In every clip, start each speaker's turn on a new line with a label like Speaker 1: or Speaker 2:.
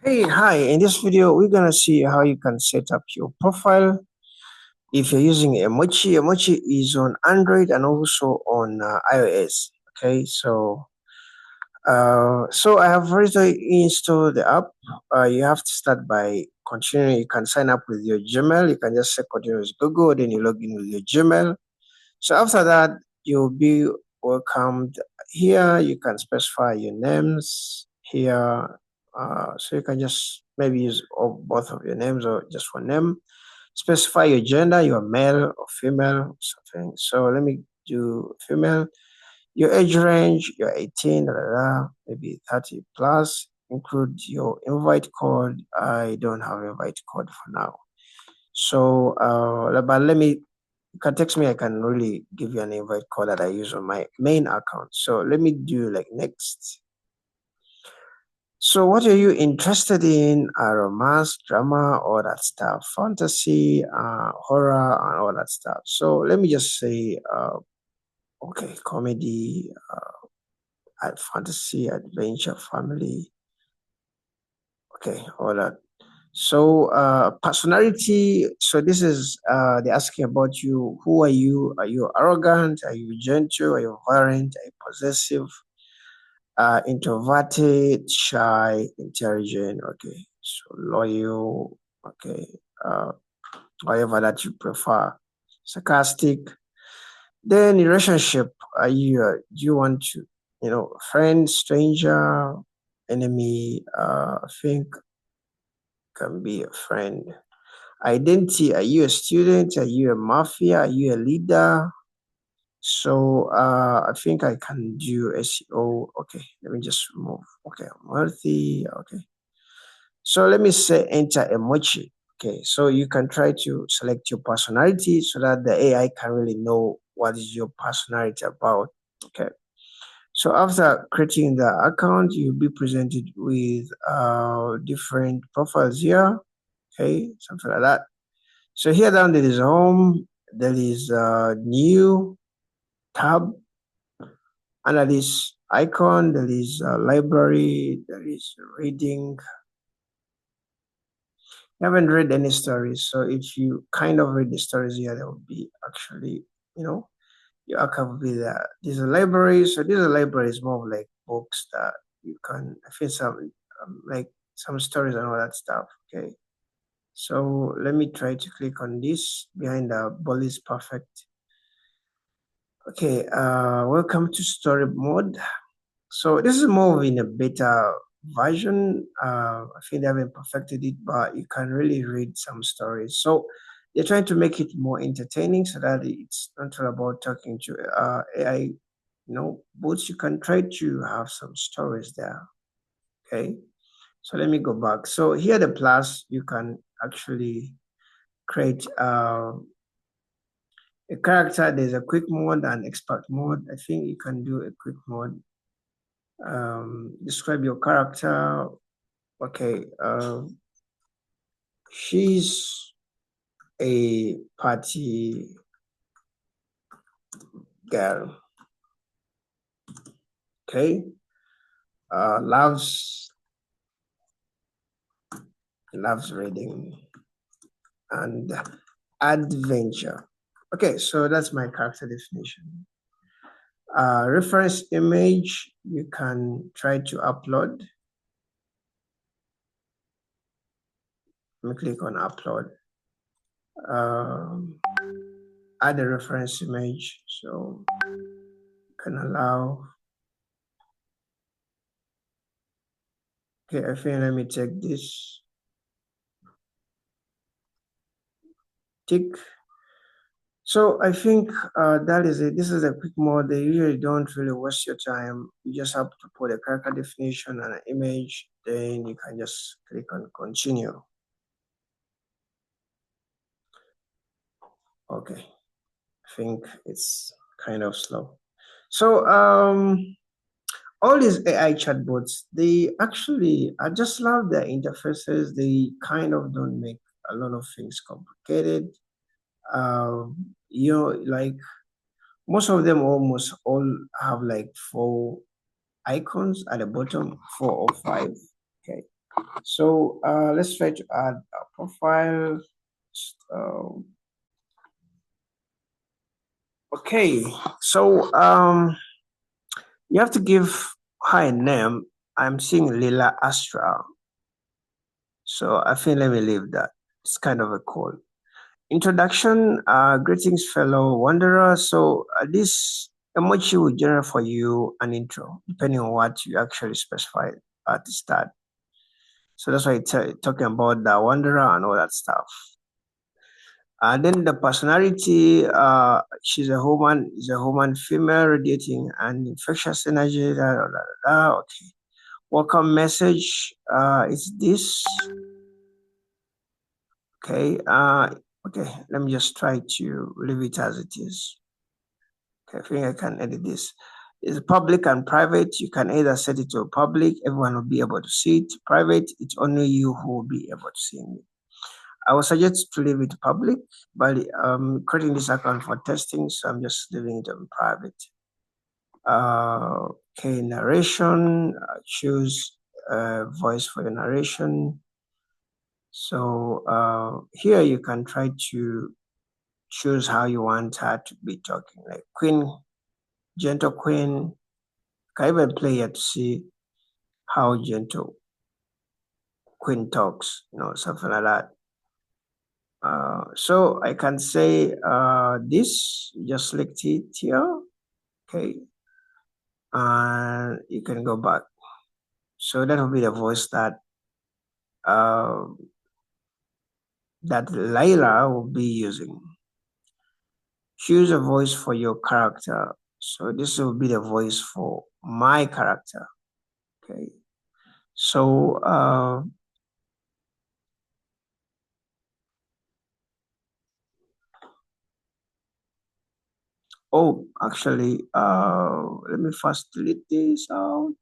Speaker 1: Hi. In this video, we're gonna see how you can set up your profile if you're using Emochi. Emochi is on Android and also on iOS. Okay, so I have already installed the app. You have to start by continuing. You can sign up with your Gmail. You can just say continue with Google, then you log in with your Gmail. So after that, you'll be welcomed here. You can specify your names here. So you can just maybe use both of your names or just one name. Specify your gender, you're male or female, something. So let me do female. Your age range, you're 18, maybe 30 plus. Include your invite code. I don't have invite code for now. So, but let me, you can text me. I can really give you an invite code that I use on my main account. So let me do like next. So what are you interested in? Romance, drama, all that stuff, fantasy, horror, and all that stuff. So let me just say, okay, comedy, fantasy, adventure, family. Okay, all that. So personality. So this is they're asking about you. Who are you? Are you arrogant? Are you gentle? Are you violent? Are you possessive? Introverted, shy, intelligent. Okay, so loyal. Okay, uh, whatever that you prefer. Sarcastic. Then relationship. Are you? Do you want to? Friend, stranger, enemy. I think can be a friend. Identity. Are you a student? Are you a mafia? Are you a leader? So I think I can do SEO. Okay, let me just remove. Okay, I'm wealthy. Okay. So let me say enter emoji. Okay, so you can try to select your personality so that the AI can really know what is your personality about. Okay. So after creating the account, you'll be presented with different profiles here. Okay, something like that. So here down there is home, there is new tab, under this icon, there is library, there is reading. I haven't read any stories, so if you kind of read the stories here, there will be actually, your archive will be there. There's a library, so this library is more of like books that you can, I feel some, like some stories and all that stuff, okay? So let me try to click on this behind the ball is perfect. Okay, welcome to story mode. So this is more in a beta version. I think they haven't perfected it, but you can really read some stories. So they're trying to make it more entertaining so that it's not all about talking to AI, but you can try to have some stories there. Okay. So let me go back. So here the plus, you can actually create a character. There's a quick mode and expert mode. I think you can do a quick mode. Describe your character. Okay, she's a party girl. Okay, loves reading and adventure. Okay, so that's my character definition. Reference image, you can try to upload. Let me click on upload. Add a reference image, so you can allow. Okay, I think let me take this. Tick. So I think that is it. This is a quick mode. They usually don't really waste your time. You just have to put a character definition and an image, then you can just click on continue. Okay, I think it's kind of slow. So all these AI chatbots, they actually, I just love their interfaces. They kind of don't make a lot of things complicated. Like most of them almost all have like four icons at the bottom, 4 or 5. Okay. So let's try to add a profile. Okay, so you have to give her a name. I'm seeing Lila Astra. So I think let me leave that. It's kind of a call. Introduction, greetings fellow wanderer. So this emoji will generate for you an intro, depending on what you actually specify at the start. So that's why it's talking about the wanderer and all that stuff. And then the personality, she's a woman, is a woman, female, radiating and infectious energy. Okay. Welcome message is this. Okay. Okay. Let me just try to leave it as it is. Okay, I think I can edit this. It's public and private. You can either set it to public, everyone will be able to see it. Private, it's only you who will be able to see it. I would suggest to leave it public, but creating this account for testing, so I'm just leaving it on private. Okay, narration, choose voice for the narration. So here you can try to choose how you want her to be talking, like queen, gentle queen. Can even play it to see how gentle queen talks, something like that. So I can say this, just select it here, okay, and you can go back. So that will be the voice that uh, that Layla will be using. Choose a voice for your character. So this will be the voice for my character. Okay. So oh, actually, let me first delete this out.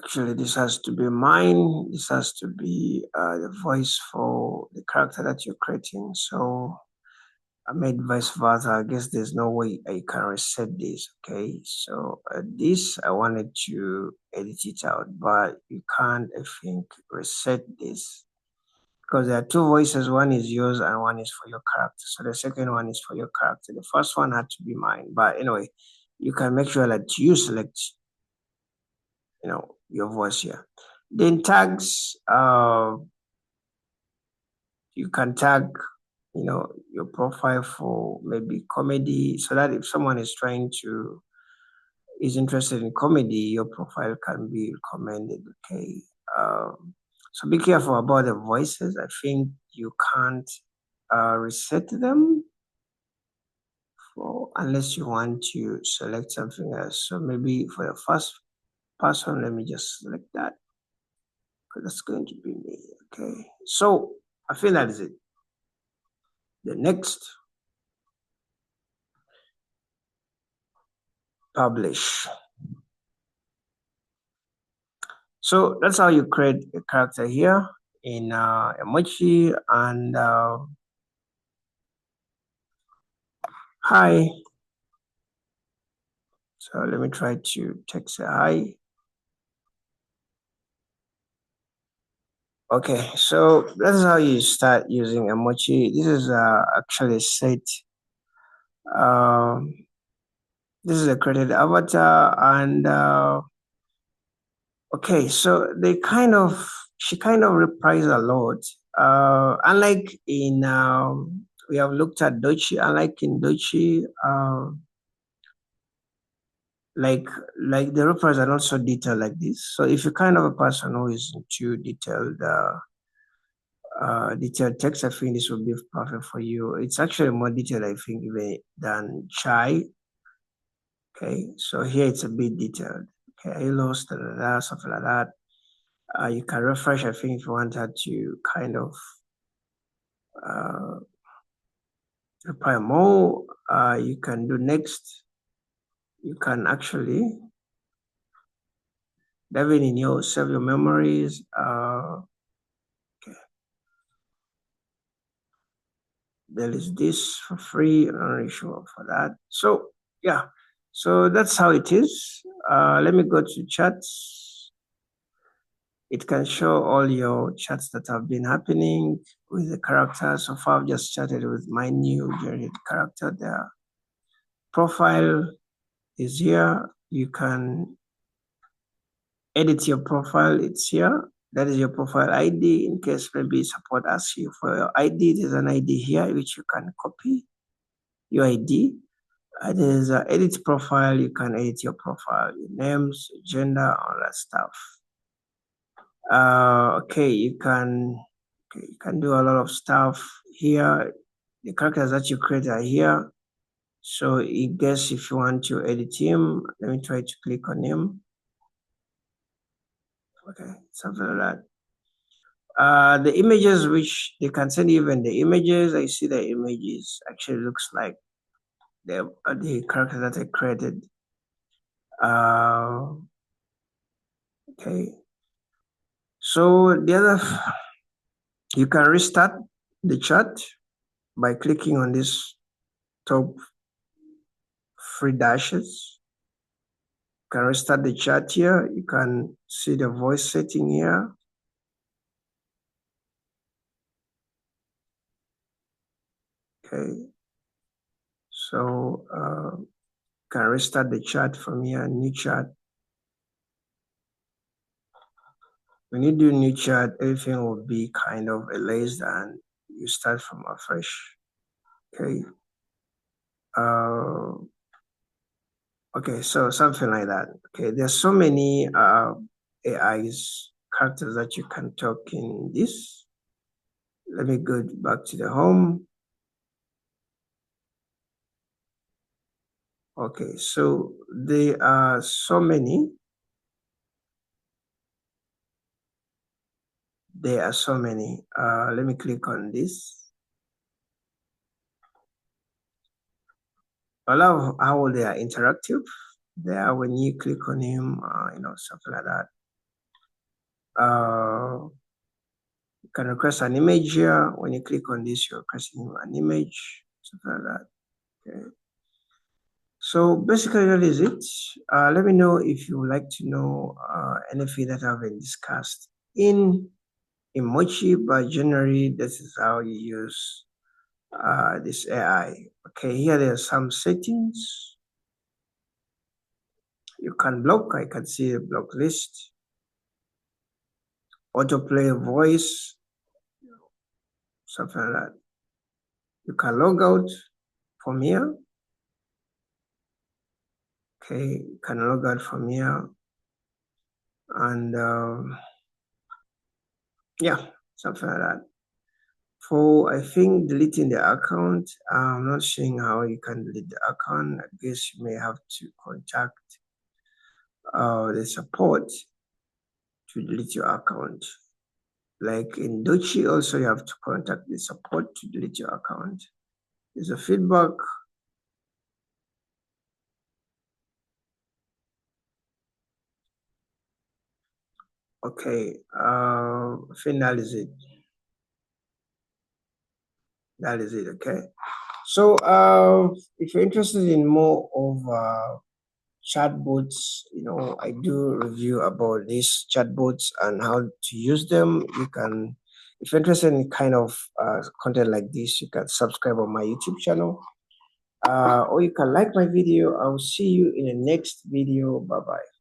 Speaker 1: Actually, this has to be mine. This has to be the voice for the character that you're creating. So I made vice versa. I guess there's no way I can reset this. Okay, so this I wanted to edit it out, but you can't, I think, reset this because there are two voices. One is yours and one is for your character. So the second one is for your character. The first one had to be mine. But anyway, you can make sure that you select, your voice here. Then tags, you can tag, your profile for maybe comedy, so that if someone is interested in comedy, your profile can be recommended. Okay. So be careful about the voices. I think you can't reset them unless you want to select something else. So maybe for the first person, let me just select that because that's going to be me. Okay. So I feel that is it. The next, publish. So that's how you create a character here in Emochi. And hi. So let me try to text a hi. Okay, so that's how you start using Emochi. This is actually set. Um, this is a created avatar, and okay, so she kind of reprised a lot. Unlike in we have looked at Dochi, unlike in Dochi, like the reprise are not so detailed like this. So if you're kind of a person who is into detailed text, I think this would be perfect for you. It's actually more detailed, I think, even than Chai. Okay, so here it's a bit detailed. Okay, hello, something like that. You can refresh, I think, if you wanted to kind of reply more. You can do next. You can actually dive in your save your memories. Okay. there is this for free. I'm not really sure for that. So yeah, so that's how it is. Let me go to chats. It can show all your chats that have been happening with the character. So far, I've just chatted with my new generated character. Their profile is here. You can edit your profile. It's here. That is your profile ID. In case maybe support asks you for your ID, there's an ID here which you can copy your ID. There's an edit profile. You can edit your profile, your names, your gender, all that stuff. Okay, you can do a lot of stuff here. The characters that you create are here. So I guess if you want to edit him, let me try to click on him. Okay, something like that. The images which they can send even the images. I see the images actually looks like the character that I created. Okay. So the other, you can restart the chat by clicking on this top 3 dashes. You can restart the chat here. You can see the voice setting here. Okay. So can restart the chat from here, new chat. When you do new chat, everything will be kind of erased and you start from afresh. Okay. Okay, so something like that. Okay, there's so many AIs characters that you can talk in this. Let me go back to the home. Okay, so there are so many. There are so many. Let me click on this. I love how they are interactive. There, when you click on him, something like that. You can request an image here. When you click on this, you're requesting an image, something like that. Okay. So basically that is it. Let me know if you would like to know anything that I've been discussed in Emochi, but generally this is how you use this AI. Okay, here there are some settings. You can block, I can see the block list. Autoplay voice, something like that. You can log out from here. Okay, you can log out from here. And yeah, something like that. For, I think, deleting the account, I'm not seeing how you can delete the account. I guess you may have to contact the support to delete your account. Like in Dochi, also you have to contact the support to delete your account. There's a feedback. Okay, I think that is it. That is it, okay? So if you're interested in more of chatbots, I do review about these chatbots and how to use them. You can, if you're interested in kind of content like this, you can subscribe on my YouTube channel, or you can like my video. I'll see you in the next video. Bye bye.